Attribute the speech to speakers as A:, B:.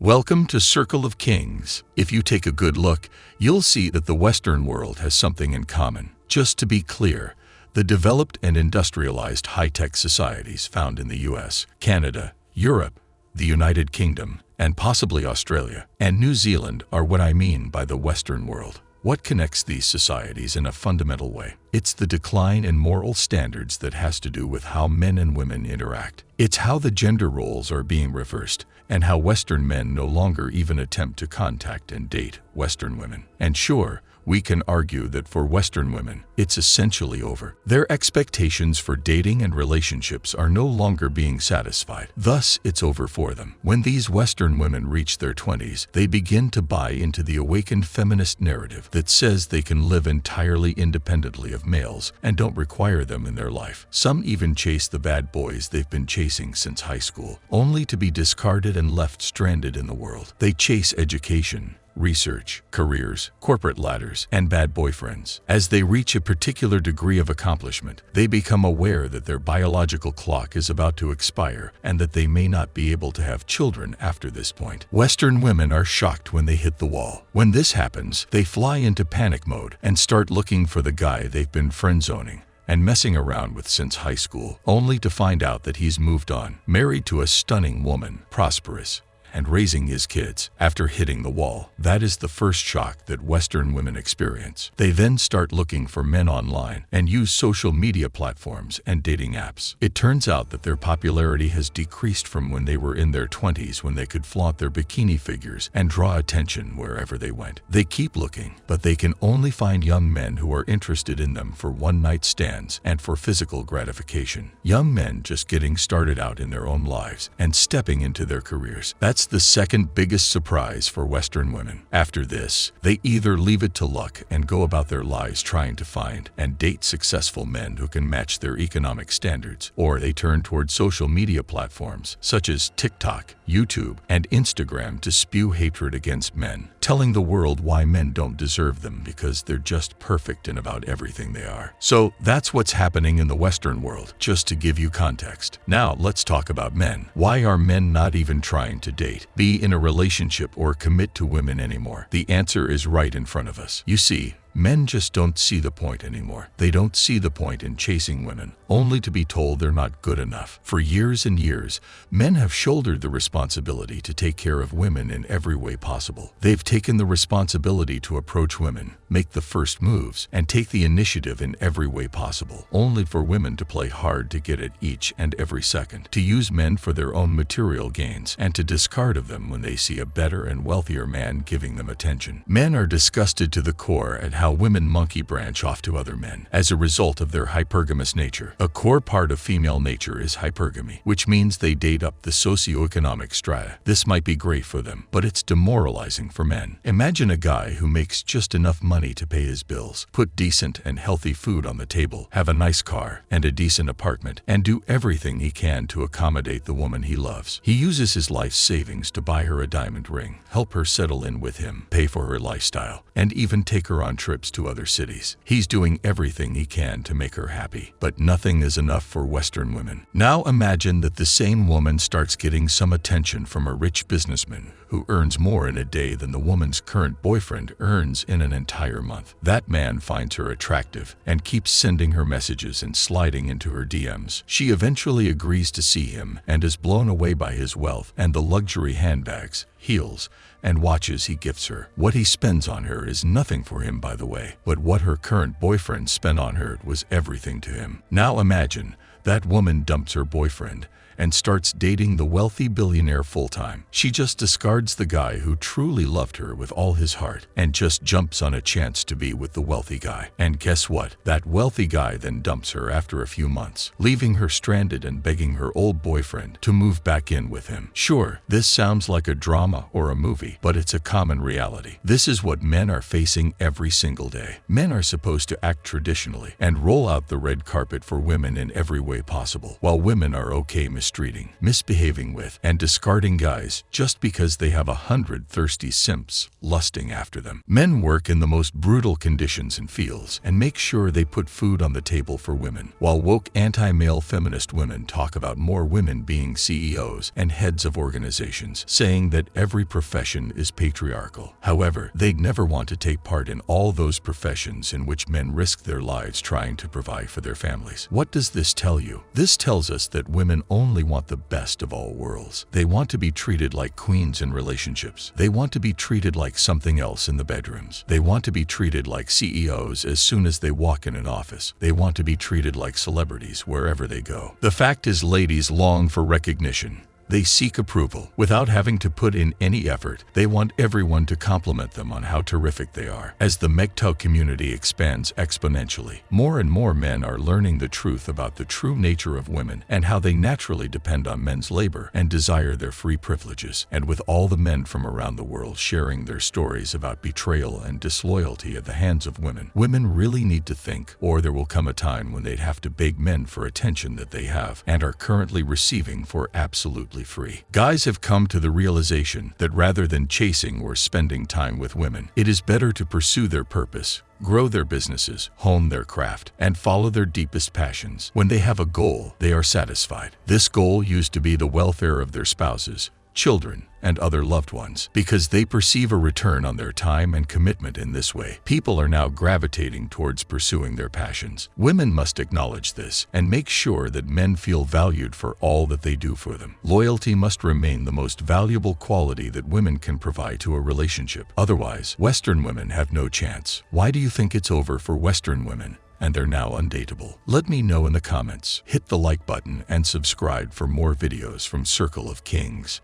A: Welcome to Circle of Kings. If you take a good look, you'll see that the Western world has something in common. Just to be clear, the developed and industrialized high-tech societies found in the US, Canada, Europe, the United Kingdom, and possibly Australia and New Zealand are what I mean by the Western world. What connects these societies in a fundamental way? It's the decline in moral standards that has to do with how men and women interact. It's how the gender roles are being reversed and how Western men no longer even attempt to contact and date Western women. And sure, we can argue that for Western women, it's essentially over. Their expectations for dating and relationships are no longer being satisfied. Thus, it's over for them. When these Western women reach their 20s, they begin to buy into the awakened feminist narrative that says they can live entirely independently of males and don't require them in their life. Some even chase the bad boys they've been chasing since high school, only to be discarded and left stranded in the world. They chase education, research, careers, corporate ladders, and bad boyfriends. As they reach a particular degree of accomplishment, they become aware that their biological clock is about to expire and that they may not be able to have children after this point. Western women are shocked when they hit the wall. When this happens, they fly into panic mode and start looking for the guy they've been friend-zoning and messing around with since high school, only to find out that he's moved on, married to a stunning woman, prosperous, and raising his kids. After hitting the wall, that is the first shock that Western women experience. They then start looking for men online and use social media platforms and dating apps. It turns out that their popularity has decreased from when they were in their 20s, when they could flaunt their bikini figures and draw attention wherever they went. They keep looking, but they can only find young men who are interested in them for one-night stands and for physical gratification. Young men just getting started out in their own lives and stepping into their careers. That's the second biggest surprise for Western women. After this, they either leave it to luck and go about their lives trying to find and date successful men who can match their economic standards, or they turn toward social media platforms such as TikTok, YouTube, and Instagram to spew hatred against men, telling the world why men don't deserve them because they're just perfect in about everything they are. So that's what's happening in the Western world, just to give you context. Now let's talk about men. Why are men not even trying to date, be in a relationship, or commit to women anymore? The answer is right in front of us. You see, men just don't see the point anymore. They don't see the point in chasing women, only to be told they're not good enough. For years and years, men have shouldered the responsibility to take care of women in every way possible. They've taken the responsibility to approach women, make the first moves, and take the initiative in every way possible, only for women to play hard to get it each and every second, to use men for their own material gains, and to discard of them when they see a better and wealthier man giving them attention. Men are disgusted to the core at how women monkey branch off to other men as a result of their hypergamous nature. A core part of female nature is hypergamy, which means they date up the socioeconomic strata. This might be great for them, but it's demoralizing for men. Imagine a guy who makes just enough money to pay his bills, put decent and healthy food on the table, have a nice car and a decent apartment, and do everything he can to accommodate the woman he loves. He uses his life savings to buy her a diamond ring, help her settle in with him, pay for her lifestyle, and even take her on trips to other cities. He's doing everything he can to make her happy, but nothing is enough for Western women. Now imagine that the same woman starts getting some attention from a rich businessman who earns more in a day than the woman's current boyfriend earns in an entire month. That man finds her attractive and keeps sending her messages and sliding into her DMs. She eventually agrees to see him and is blown away by his wealth and the luxury handbags, heels, and watches he gifts her. What he spends on her is nothing for him, by the way, but what her current boyfriend spent on her was everything to him. Now imagine that woman dumps her boyfriend and starts dating the wealthy billionaire full-time. She just discards the guy who truly loved her with all his heart and just jumps on a chance to be with the wealthy guy. And guess what? That wealthy guy then dumps her after a few months, leaving her stranded and begging her old boyfriend to move back in with him. Sure, this sounds like a drama or a movie, but it's a common reality. This is what men are facing every single day. Men are supposed to act traditionally and roll out the red carpet for women in every way possible, while women are okay mistreating, misbehaving with, and discarding guys just because they have 100 thirsty simps lusting after them. Men work in the most brutal conditions and fields and make sure they put food on the table for women, while woke anti-male feminist women talk about more women being CEOs and heads of organizations, saying that every profession is patriarchal. However, they'd never want to take part in all those professions in which men risk their lives trying to provide for their families. What does this tell you? This tells us that women only want the best of all worlds. They want to be treated like queens in relationships. They want to be treated like something else in the bedrooms. They want to be treated like CEOs as soon as they walk in an office. They want to be treated like celebrities wherever they go. The fact is, ladies long for recognition. They seek approval. Without having to put in any effort, they want everyone to compliment them on how terrific they are. As the MGTOW community expands exponentially, more and more men are learning the truth about the true nature of women and how they naturally depend on men's labor and desire their free privileges. And with all the men from around the world sharing their stories about betrayal and disloyalty at the hands of women, women really need to think, or there will come a time when they'd have to beg men for attention that they have and are currently receiving for absolutely free. Guys have come to the realization that rather than chasing or spending time with women, it is better to pursue their purpose, grow their businesses, hone their craft, and follow their deepest passions. When they have a goal, they are satisfied. This goal used to be the welfare of their spouses, children, and other loved ones. Because they perceive a return on their time and commitment in this way, people are now gravitating towards pursuing their passions. Women must acknowledge this and make sure that men feel valued for all that they do for them. Loyalty must remain the most valuable quality that women can provide to a relationship. Otherwise, Western women have no chance. Why do you think it's over for Western women and they're now undateable? Let me know in the comments. Hit the like button and subscribe for more videos from Circle of Kings.